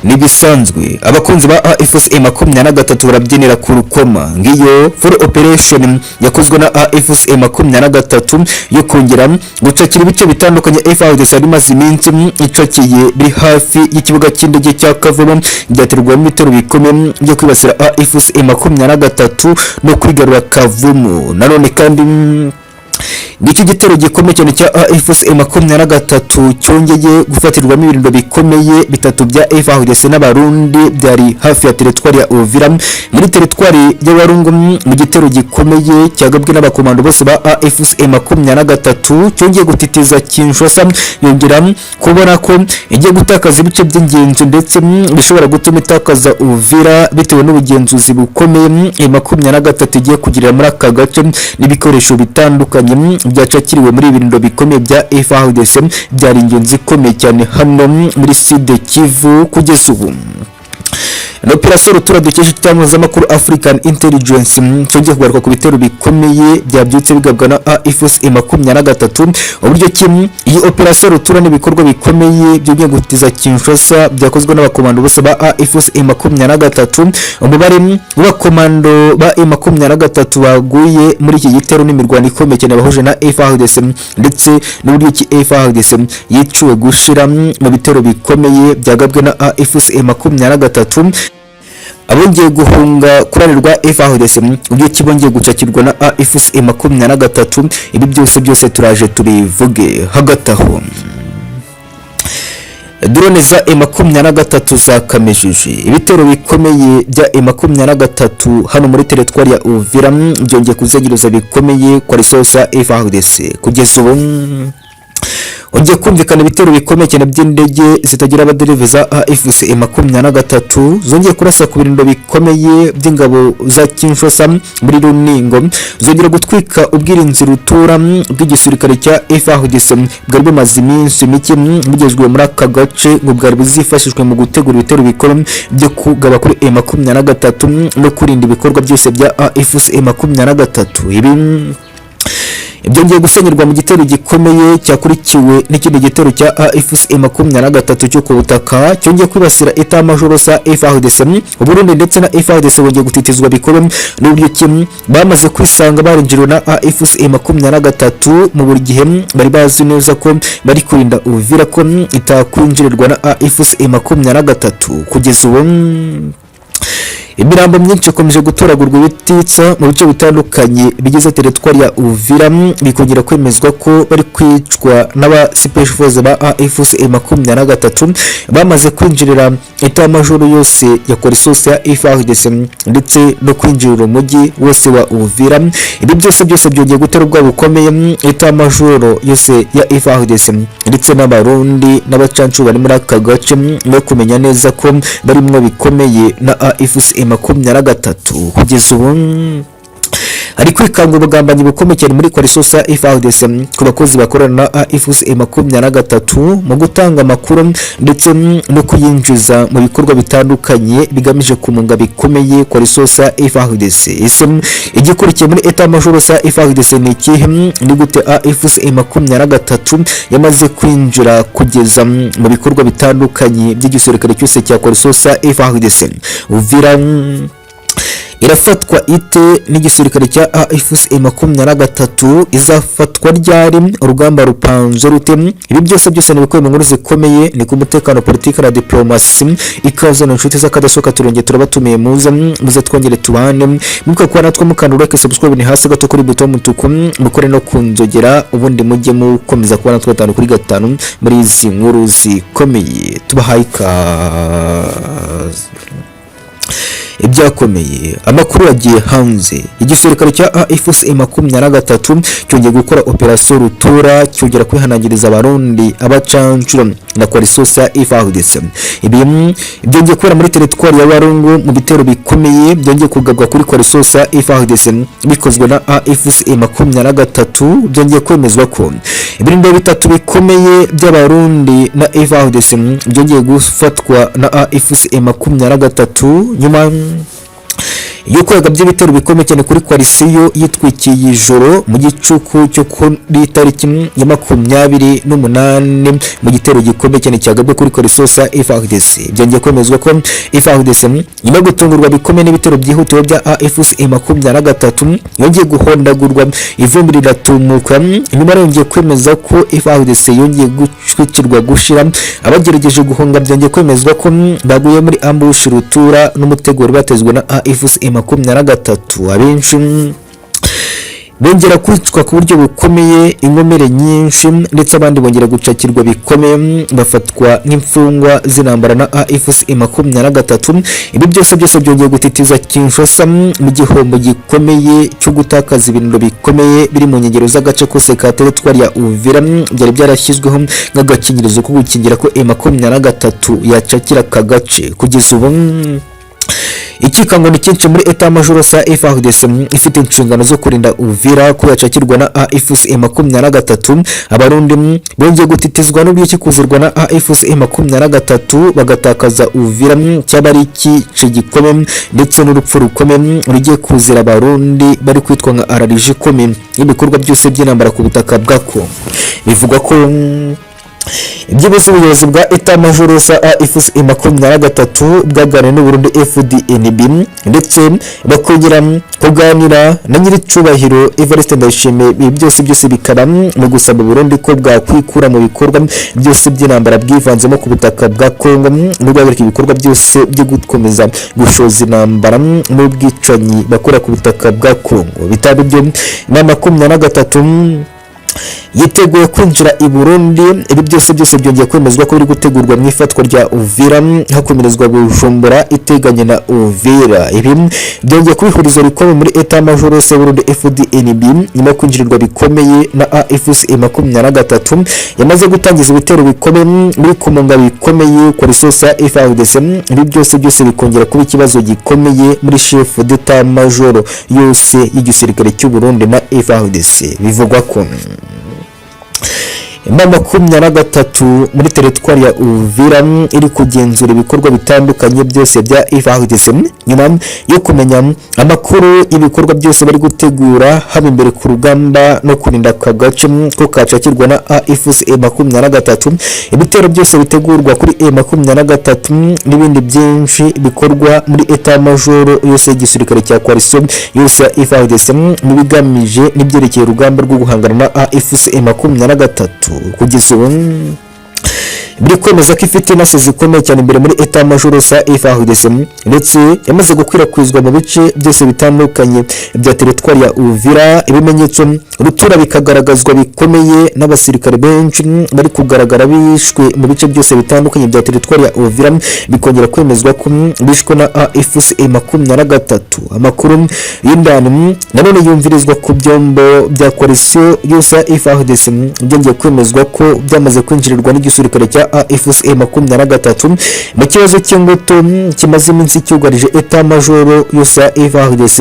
nibisanzwe abakunzi ba AFC M23 barabyinira ku rukoma ngiyo full operation yakozwe na AFC M23 yo kongera gucakira ibice bitandukanye FARDC ari maze iminsi icakiye biri hafi y'ikibuga cy'indege cya Kavumu byaterwa n'ibitero bikomeye byo kwibasira AFC M23 no kwigarura Kavumu. Nanone kandi Niki gitero gikomeye cyane cya AFC M23 cyongeye gufatirwamo ibirindo bikomeye bitatu bya FARDC n'abarundi byari hafi ya teritwari ya Uvira muri teritwari y'Abarungu mu gitero gikomeye cyagabwe n'abakomando bose ba AFC M23 cyongeye gutitiza Kinshasa yongera kubona ko igiye gutakaza ibice by'ingenzi ndetse bishobora gutuma itakaza Uvira bitewe n'ubugenzuzi bukomeye M23 igiye kugirira muri aka gace n'ibikoresho bitandukanye byacakiriwe muri ibirindo bikomeye bya FARDC byari ingenzi ikomeye cyane hano muri Sud Kivu kugeza ubu. Operation Rutura dukesha itangaza makuru African Intelligence cyongeye kugaruka ku bitero bikomeye byabyutse bigabwa na AFC M23 uburyo kimwe iyi Operation Rutura n'ibikorwa bikomeye byo gutiza Kinshasa byakozwe n'abakomando bose ba AFC M23 umubare w'abakomando ba M23 baguye muri iki gitero n'imirwano ikomeye cyane bahuje na FARDC ndetse n'uburyo ki FARDC yicuwe gushira mu bitero bikomeye byagabwe na AFC M23 abongeye guhunga kuranirwa FARDC ugiye kibongeye gucakirwa na AFC M23 ibi byose turaje tubivuge hagataho. Drone za M23 zakamejije ibitero bikomeye bya M23 hano muri teritwari ya Uvira byongeye kuzengereza bikomeye kwa resource ya FARDC kugeza ubu Ongeye kumvikana ibitero bikomeye cyane by'indege zitagira abadereva za AFC M23 zongeye kurasa ku birindo bikomeye by'ingabo za Kinshasa muri Runingo zongera gutwika ubwirinzi rutura bw'igisirikare cya FARDC bwari bumaze iminsi mike bugezwe muri aka gace ngo bwari buzifashishwe mu gutegura ibitero bikomeye byo kugaba kuri M23 no kurinda ibikorwa byose bya AFC M23. Byongeye gusenyerwa mu gitero gikomeye cyakurikiwe n'ikindi gitero cya AFC M23 cyo ku butaka cyongeye kwibasira etat-major sa FARDC Burundi ndetse na FARDC bongeye gutitizwa bikomeye n'uburyo kimwe bamaze kwisanga barinjiriwe na AFC M23 mu buri gihe bari bazi neza ko bari kurinda Uvira ko itakwinjirirwa na AFC M23 kugeza ubu. Imirambo myinshi ikomeje gutoragurwa bititsa mu bice bitandukanye bigize teritwari ya Uvira bikongera kwemezwa ko bari kwicwa n'aba special forces ba AFC M23 bamaze kwinjirira etat-major yose ya Koalisosi ya FARDC ndetse no kwinjirira umujyi wose wa Uvira. Ibi byose byongeye gutera ubwoba bukomeye etat-major yose ya FARDC ndetse n'abarundi n'abacancu bari muri aka gace no kumenya neza ko barimwo bikomeye na AFC M23 kugeza ubu. Ariko ikanga ubugambanyi bukomeye cyane muri Koalisosi ya FARDC ku bakozi bakorana na AFC M23 mu gutanga amakuru ndetse no kuyinjiza mu bikorwa bitandukanye bigamije kumunga bikomeye Koalisosi ya FARDC. Igikurikiye muri etat-major sa FARDC ni ikihe? Ni gute AFC M23 yamaze kwinjira kugeza mu bikorwa bitandukanye by'igisirikare cyose cya Koalisosi ya FARDC. Uvira irafatwa ite n'igisirikare cya AFC M23 izafatwa ryari urugamba rupanze rute? Ibi byose ni bikoye mu nkuru zikomeye ni ku mutekano politiki na diplomasi ikaze n'inshuti z'akadasoka turongeye turabatumiye muze twongere tubane muko kwa natwe mukandura ke subscribe ni hasi gato kuri buto mutuku mukore no kunzogera ubundi mujye mukomeza kuba natwe 5 kuri 5 muri izi nkuru zikomeye tubahaye ibyakomeye. Amakuru yagiye hanze igisirikare cya AFC M23 cyongeye gukora Operation Rutura cyongera kwihanangiriza abarundi abacancuro na Koalisosi ya FARDC. Ibi byongeye kubera muri teritwari ya Barungu mu bitero bikomeye byongeye kugabwa kuri Koalisosi ya FARDC bikozwe na AFC M23 byongeye kwemezwa ko ibirindo bitatu bikomeye by'abarundi na FARDC byongeye gufatwa na AFC M23 nyuma yuko yagabye ibitero bikomeye cyane kuri koalisiyo yitwikiye ijoro mu gicuku cyo kuri tariki ya 28 mu gitero gikomeye cyane cyagabwe kuri koalisiyo sa FARDC. Byongeye kwemezwa ko FARDC nyuma yo gutungurwa bikomeye n'ibitero byihutiwe bya AFC M23 yongeye guhondagurwa ivumbi riratumuka. Nyuma yongeye kwemeza ko FARDC yongeye gucwikirwa gushira abagerageje guhunga. Byongeye kwemezwa ko baguye muri ambush rutura n'umuteguro batezwe na AFC M23. Abenshi bongera kwicwa ku buryo bukomeye, inkomere nyinshi, ndetse abandi bongera gucakirwa bikomeye bafatwa nk'imfungwa z'intambara na AFC M23. Ibi byose byongeye gutitiza Kinshasa mu gihombo gikomeye cyo gutakaza ibintu bikomeye biri mu nkengero z'agace kose ka teritwari ya Uvira byari byarashyizweho nk'agakingirizo ko gukingira ko M23 yacakira aka gace. Kugeza ubu ikikango ni cyinshi muri etat major sa FARDC ifite inshingano zo kurinda Uvira ko yacakirwa na AFC M23. Abarundi bongeye gutitizwa n'ubyiki kuzirwa na AFC M23 bagatakaza Uvira cyabari iki gikomeye ndetse n'urupfu rukomeye rugiye kuzira abarundi bari kwitwa nka ararije komeye. Ibikorwa byose by'intambara ku butaka bwa Kongo bivugwa ko ibyibuze ubuyobozi bwa etat major sa AFC M23 bwaganiriye n'Uburundi FDNB ndetse bakongera kuganira na nyiricubahiro Evariste Ndayishimiye. Ibi byose bikaba mu gusaba Burundi ko bwakwikura mu bikorwa byose by'intambara bwivanzemo ku butaka bwa Kongo n'uguhagarika ibikorwa byose byo gukomeza gushoza intambara n'ubwicanyi bakora ku butaka bwa Kongo. Bitaba byo na 23 yiteguye kwinjira i Burundi. Ibi byose byongeye kwemezwa ko biri gutegurwa mu ifatwa rya Uvira hakomerezwa Bujumbura iteganye na Uvira. Ibi byongeye kubihuriza rikomeye muri etat major se Burundi FDNB nyuma kwinjirirwa bikomeye na AFC M23 yamaze gutangiza ibitero bikomeye muri kumunga bikomeye kwa resource FARDC. Ibi byose bikongera kuba ikibazo gikomeye muri chef d'état major yose y'igisirikare cy'u Burundi na FARDC. Bivugwa ko Mama 23 muri teritwari ya Uvira iri kugenzura ibikorwa bitandukanye byose bya FARDC nyuma yo kumenya amakuru ibikorwa byose bari gutegura haba imbere ku rugamba no kurinda kagace ko kacakirwa na AFC M23. Ibitero byose bitegurwa kuri M23 n'ibindi byinshi bikorwa muri etat major yose y'igisirikare cya coalition yose ya FARDC nibigamije n'ibyerekeye urugamba rwo guhangana na AFC M23. Kugeza ubu biri kwemeza ko ifite inase zikomeye cyane imbere muri etat major sa FARDC ndetse yamaze gukwirakwizwa mu bice byose bitandukanye bya teritwari ya Uvira. Ibimenyetso rutura bikagaragazwa bikomeye n'abasirikare benshi bari kugaragara bishwe mu bice byose bitandukanye bya teritwari ya Uvira, bikongera kwemezwa ko bishwe na AFC M23. Amakuru y'indani nanone yumvirizwa ku byombo bya coalition yose ya FARDC byongeye kwemezwa ko byamaze kwinjirirwa n'igisirikare cya AFC M23 mu kibazo cy'ingutu kimaze iminsi cyugarije etat major yose ya FARDC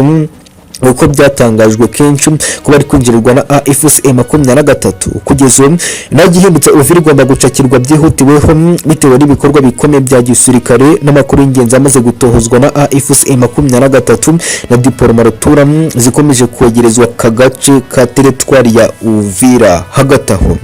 uko byatangajwe kenshi ko bari kwinjirirwa na AFC M23. Kugeza ubu nagihindutse Uvira igomba gucakirwa byihutiweho bitewe n'ibikorwa bikomeye bya gisirikare n'amakuru y'ingenzi amaze gutohozwa na AFC M23 na diplomaratura zikomeje kwegerezwa kagace ka teritwari ya Uvira. Hagati aho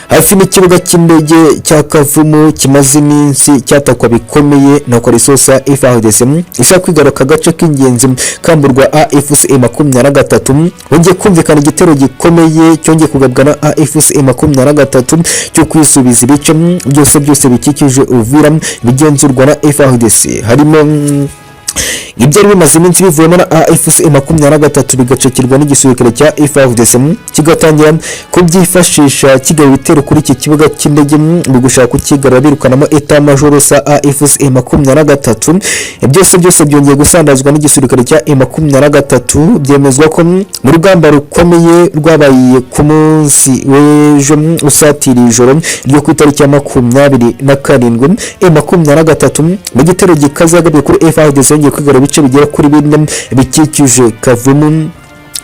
hafi n'ikibuga cy'indege cya Kavumu kimaze iminsi cyatakwa bikomeye na koalition ya FARDC ishaka kwigaruka agace k'ingenzi kamburwa AFC M23. Wongeye kumvikana igitero gikomeye cyongeye kugabwa na AFC M23 cyo kwisubiza ibice byose bikikije Uvira bigenzurwa na FARDC. Harimo ibyo bimaze iminsi bivuyemo na AFC M23 bigacakirwa n'igisirikare cya FARDC kigatangira kubyifashisha kigaba ibitero kuri iki kibuga cy'indege mu gushaka kukigarura birukanamo etat major sa AFC M23. Byose byongeye gusandazwa n'igisirikare cya M23. Byemezwa ko mu rugamba rukomeye rwabaye ku munsi w'ejo usatira ijoro ryo ku itariki ya 27 M23 mu gitero gikaze yagabiye kuri FARDC yongeye kwigarura bice bigera kuri bine bikikije Kavumu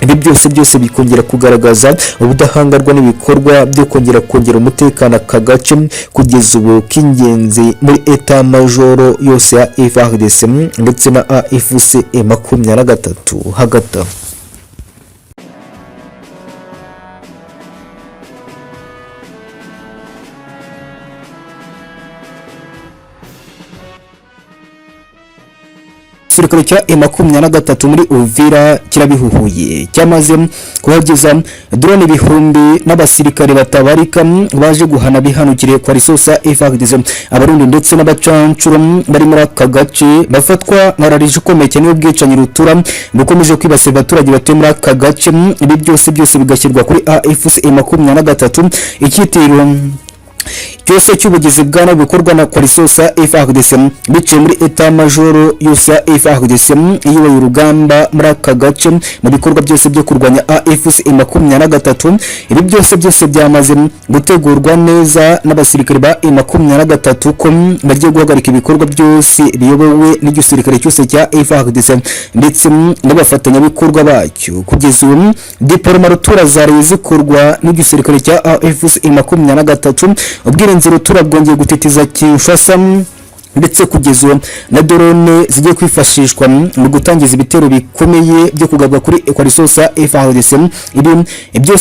ibi byose bikongera kugaragaza ubudahangarwa n'ibikorwa byo kongera umutekano aka gace kugeza ubu k'ingenzi muri eta majoro yose ya FARDC ndetse na AFC M23 hagati aho. Igisirikare cya M23 muri Uvira kirabihuhuye cyamaze kuhageza drone ibihumbi n'abasirikare batabarika baje guhana bihanukiriye kwa risosa FARDC abarundi ndetse n'abacancuro bari muri aka gace bafatwa nkararije ukomeye cyane y'ubwicanyi rutura bukomeje kwibasira abaturage batuye muri aka gace. Ibi byose bigashyirwa kuri AFC M23 icyitiro cyose cy'ubugizi bwa nabi bukorwa na coalition ya FARDC biciye muri eta majoro yose ya FARDC iyoboye urugamba muri aka gace mu bikorwa byose byo kurwanya AFC M23. Ibi byose byamaze gutegurwa neza n'abasirikare ba M23 ko bagiye guhagarika ibikorwa byose biyobowe n'igisirikare cyose cya FARDC ndetse n'abafatanyabikorwa bacyo. Kugeza ubu diploma rutura zari zikorwa n'igisirikare cya AFC M23 ubwirinzi rutura bwongeye gutitiza Kinshasa ndetse kugeza na drone zigiye kwifashishwa mu gutangiza ibitero bikomeye byo kugabwa kuri coalition ya FARDC. Ibi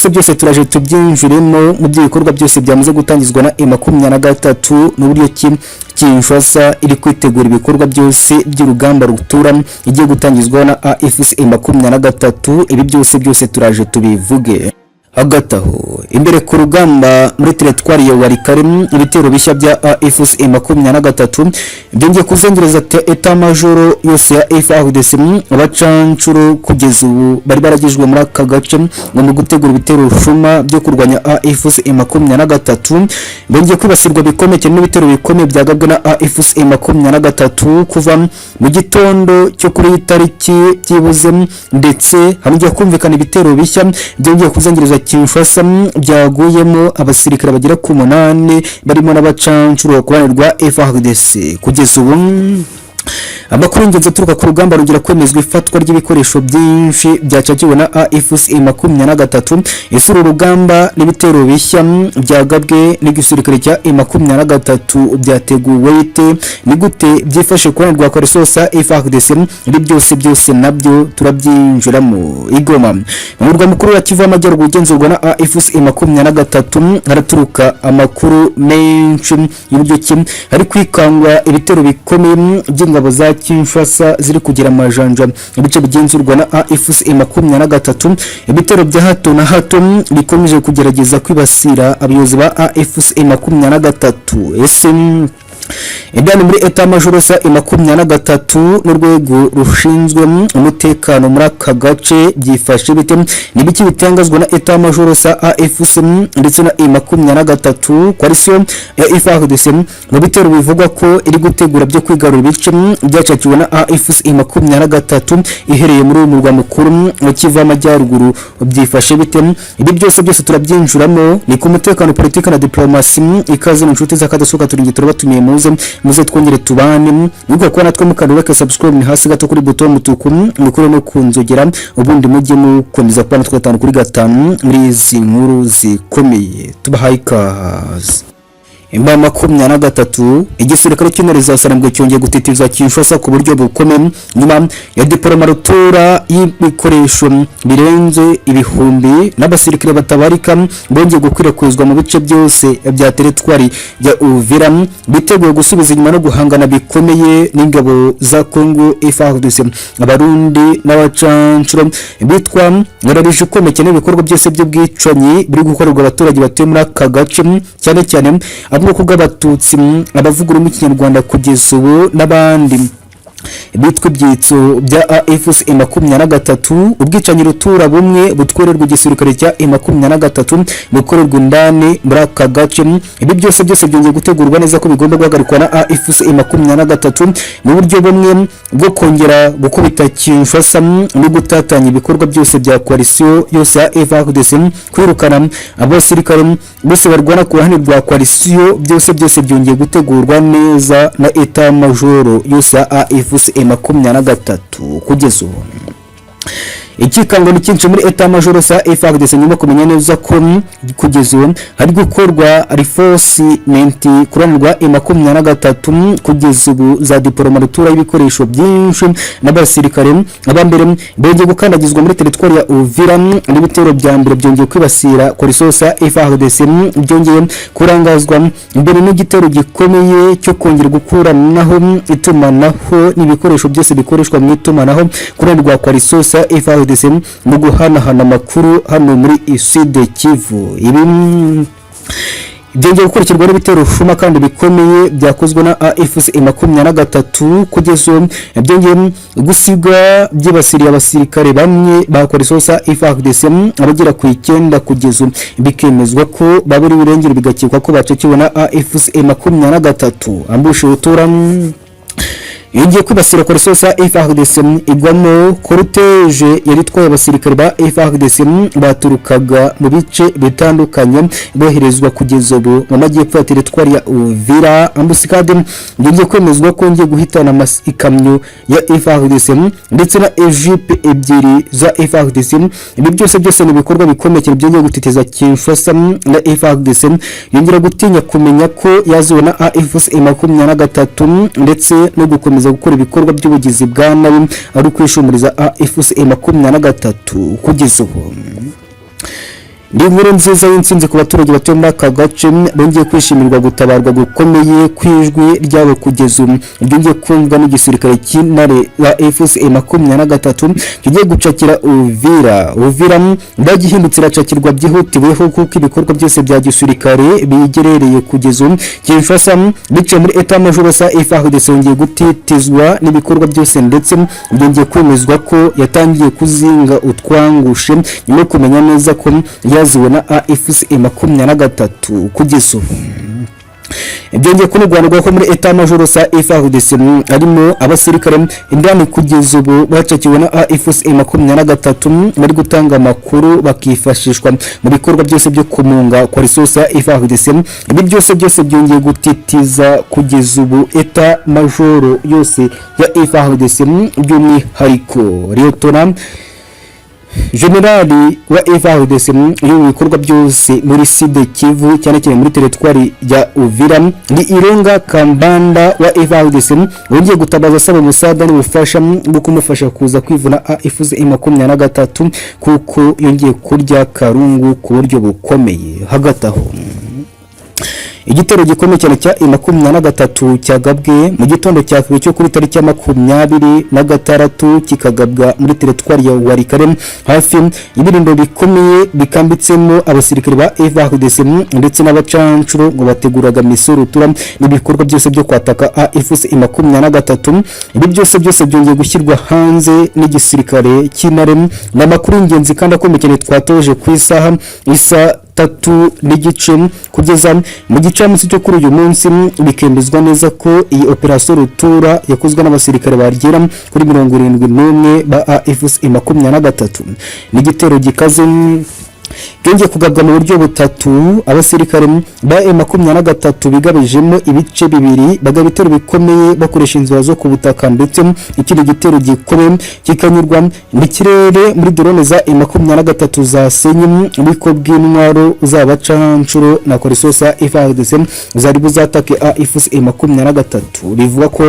byose turaje tubyinjiremo mu bikorwa byose byamaze gutangizwa na M23 n'uburyo Kinshasa iri kwitegura ibikorwa byose by'urugamba rutura igiye gutangizwa na AFC M23. Ibi byose turaje tubivuge. Hagati aho imbere ku rugamba muri teritwari ya Warikare ibitero bishya bya AFC M23 byongeye kuzengereza eta majoro yose ya FARDC abacancuro kugeza ubu bari baragijwe muri aka gace ngo mu gutegura ibitero shuma byo kurwanya AFC M23 bongeye kwibasirwa bikomeye cyane n'ibitero bikomeye byagabwe na AFC M23 kuva mu gitondo cyo kuri tariki byibuze ndetse hamwe kumvikana ibitero bishya byongeye kuzengereza Kinshasa byaguyemo abasirikare bagera ku 8 barimo n'abacancuro kubanirwa FARDC. Kugeza ubu amakuru y'ingenzi aturuka ku rugamba rugira kwemezwa ifatwa ry'ibikoresho byinshi byacagiwe na AFC M23. Isura urugamba n'ibitero bishya byagabwe n'igisirikare cya M23 byateguwe ite ni gute byifashe kubanirwa kwa risosa FARDC. Ibi byose nabyo turabyinjiramo. Igoma mu murwa mukuru wa Kivu y'Amajyaruguru ugenzurwa na AFC M23 haraturuka amakuru menshi y'uburyo ki hari kwikangwa ibitero bikomeye by'ingabo za Kinshasa ziri kugira amajanja ibice bigenzurwa na AFC M23. Ibitero bya hato na hato bikomeje kugerageza kwibasira abayobozi ba AFC M23. ese Idani muri eta majoro sa M23 n'urwego rushinzwe umutekano muri aka gace byifashe bite nibiki bitangazwa na eta majoro sa AFC ndetse na M23 coalition ya FARDC mu bitero bivugwa ko iri gutegura byo kwigarura ibice byacakiwe na AFC M23 ihereye muri umurwa mukuru mu Kivu y'Amajyaruguru byifashe bite. Ibi byose turabyinjuramo ni ku mutekano politika na diplomasi ikaze mu nshuti z'akadasoka turingitoro batumiye muze twongere tubane nuko kwa natwe mukanura subscribe ni hasi gato kuri button mutuku mukuru no kunzogera ubundi mujye mukomeza kubana twatanu kuri gatanu muri izi nkuru zikomeye tubahaye ikaze. Imba 23 igisirikare cy'intare za Sarambwe cyongeye gutitiza Kinshasa ku buryo bukomeye nyuma ya diploma rutura y'ibikoresho birenze ibihumbi n'abasirikare batabarika bongeye gukwirakwizwa mu bice byose bya teritwari ya Uvira biteguye gusubiza inyuma no guhangana bikomeye n'ingabo za Congo FARDC. Abarundi n'abacancuro bitwa ngararije ukomeye cyane ibikorwa byose by'ubwicanyi biri gukorerwa abaturage batuye muri aka gace cyane abwoko bw'abatutsi abavugura mu Kinyarwanda kugeza ubu n'abandi bitwa ibyitso bya AFC M23. Ubwicanyi rutura bumwe butwererwa igisirikare cya M23 bukorerwa indani muri aka gace. Ibi byose byongeye gutegurwa neza ko bigomba guhagarikwa na AFC M23 mu buryo bumwe bwo kongera gukubita Kinshasa no gutatanya ibikorwa byose bya coalition yose ya FARDC kwirukana abasirikare bose barwana ku ruhande rwa coalition. Byose byongeye gutegurwa neza na eta majoro yose ya AFC M23 kugeza ubu. ikikango ni cyinshi muri etat major sa FARDC nyuma kumenya neza ko kugeza ubu hari gukorwa reinforcement kuranirwa M23 kugeza ubu za diplomatura y'ibikoresho byinshi n'abasirikare abambere bongeye gukandagizwa muri territoire ya Uvira n'ibitero bya mbere byongeye kwibasira Korisosa FARDC byongeye kurangazwa mbere n'igitero gikomeye cyo kongera gukuranaho itumanaho n'ibikoresho byose bikoreshwa mu itumanaho kuranirwa Korisosa FARDC mu guhanahana amakuru hano muri Sud Kivu. Ibi byongeye gukurikirwa n'ibitero shuma kandi bikomeye byakozwe na AFC M23 kugeza byongeye gusiga byibasiriye abasirikare bamwe ba Korisosa FARDC abagera ku 9 kugeza bikemezwa ko baburi birengero bigakekwa ko bacekiwe na AFC M23 ambushe utura yongeye kwibasira Korisosa FARDC igwamo cortege yaritwaye abasirikare ba FARDC baturukaga mu bice bitandukanye boherezwa kugeza ubu mu majyepfo ya territoire ya Uvira. Ambuscade yongeye kwemezwa ko ngiye guhitana ikamyo ya FARDC ndetse na Egypte ebyiri za FARDC. Ibi byose ni ibikorwa bikomeye byongeye gutiteza Kinshasa na FARDC yongera gutinya kumenya ko yazibona AFC M23 ndetse no gukomeza gukora ibikorwa by'ubugizi bwa nabi ari kwishumuriza AFC M23 kugeza ubu. Ndi nkuru nziza y'intsinzi ku baturage batuye muri aka gace bongeye kwishimirwa gutabarwa gukomeye kwijwi ryabo kugeza ubu byongeye kumvwa n'igisirikare cy'intare ya AFC M23 kigiye gucakira Uvira bagihindutse iracakirwa byihutiweho kuko ibikorwa byose bya gisirikare bigerereye kugeza ubu Kinshasa bice muri etat major sa FARDC yongeye gutitizwa n'ibikorwa byose ndetse byongeye kwemezwa ko yatangiye kuzinga utwangushe nyuma kumenya neza ko yazibona AFC M23 kugeza ubu. Byongeye kunugwanirwa ko muri etat major sa FARDC arimo abasirikare indani kugeza ubu bacakiwe na AFC M23 bari gutanga amakuru bakifashishwa mu bikorwa byose byo kumunga Korisosa FARDC. Ibi byose byongeye gutitiza kugeza ubu etat major yose ya FARDC by'umwihariko Lieutenant Generali wa FARDC ibikorwa byose muri Sud Kivu cyane cyane muri territoire ya Uvira ni Irenga Kambanda wa FARDC wongeye gutabaza asaba umusada n'ubufasha bwo kumufasha kuza kwivuna AFC M23 kuko yongeye kurya karungu ku buryo bukomeye. Hagati aho igitero gikomeye cyane cya M23 cyagabwe mu gitondo cya kabiri cyo kuri tariki ya 26 kikagabwa muri territoire ya Warikare hafi ibirindo bikomeye bikambitsemo abasirikare ba FARDC ndetse n'abacancuro ngo bateguraga misorutura n'ibikorwa byose byo kwataka AFC M23. Ibi byose byongeye gushyirwa hanze n'igisirikare cy'intare n'amakuru ingenzi kandi akomeye cyane twatoje ku isaha 3:30 kugeza mu gicamunsi cyo kuri uyu munsi bikemezwa neza ko iyi operation rutura yakozwe n'abasirikare bagera kuri 71 ba AFC M23 n'igitero gikaze byongeye kugabwa mu buryo butatu. Abasirikare ba M23 bigabijemo ibice bibiri bagabitero bikomeye bakoresha inzira zo ku butaka ndetse ikindi gitero gikomeye kikanyurwa mu kirere muri drone za M23 zasenye biko bw'intwaro z'abacancuro na Korisosa FARDC zari buzatake AFC M23 bivuga ko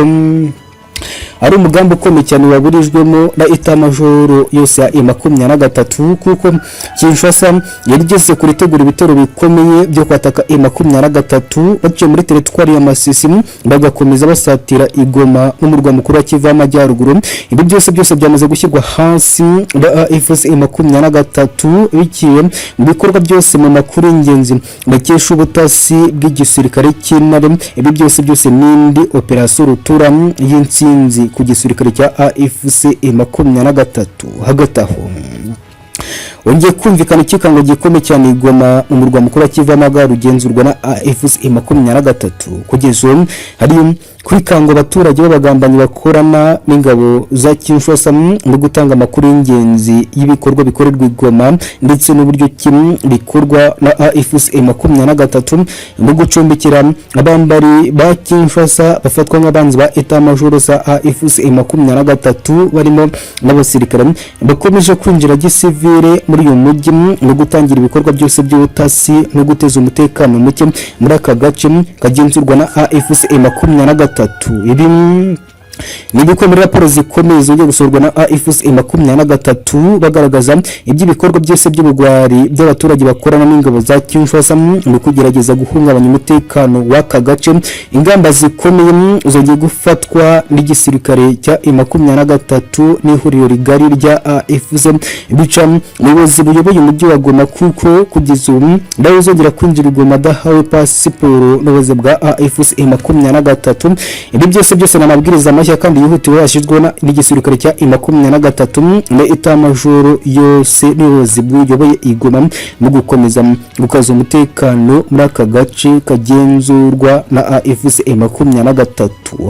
ari umugambi ukomeye cyane waburijwemo na etat major yose ya M23 kuko Kinshasa yarigeze kuritegura ibitero bikomeye byo kwataka M23 baciye muri territoire ya Masisi bagakomeza basatira Igoma n'umurwa mukuru wa Kivu y'Amajyaruguru. Ibi byose byamaze gushyirwa hasi na AFC M23 bikiye mu bikorwa byose mu makuru ingenzi bakesha ubutasi bw'igisirikare cy'intare. Ibi byose n'indi operation rutura y'intsinzi ku gisirikare cya AFC M23. Hagati aho ongeye kumvikana ikikango gikomeye cyane Goma mu murwa mukuru wa Kivu y'Amajyaruguru ugenzurwa na AFC M23 kugeza ubu hari kwikango abaturage b'abagambanyi bakorana n'ingabo za Kinshasa mu gutanga amakuru y'ingenzi y'ibikorwa bikorerwa i Goma ndetse n'uburyo kimwe bikorwa na AFC M23 mu gucumbikira abambari ba Kinshasa bafatwa nk'abanzi ba Etat Major za AFC M23 barimo n'abasirikare bakomeje kwinjira gisivile muri uyu mujyi no gutangira ibikorwa byose by'ubutasi no guteza umutekano muke muri aka gace kagenzurwa na AFC M23. Ibi ni bikomera raporo zikomeye zongeye gusorwa na AFC M23 bagaragaza iby'ibikorwa byose by'ubugwari by'abaturage bakorana n'ingabo za Kinshasa mu kugerageza guhungabanya umutekano w'aka gace. Ingamba zikomeye zongeye gufatwa n'igisirikare cya M23 n'ihuriro rigari rya AFC bica ubuyobozi buyoboye umujyi wa Goma kuko kugeza ubu ndazongera kwinjira Goma dahawe pasiporo n'ubuyobozi bwa AFC M23. Ibi byose n'amabwiriza mashya kandi yihutiwe yashizwe n'igisirikare cya M23 na Etat Major yose n'ubuyobozi buyoboye i Goma mu gukomeza gukaza umutekano muri aka gace kagenzurwa na AFC M23.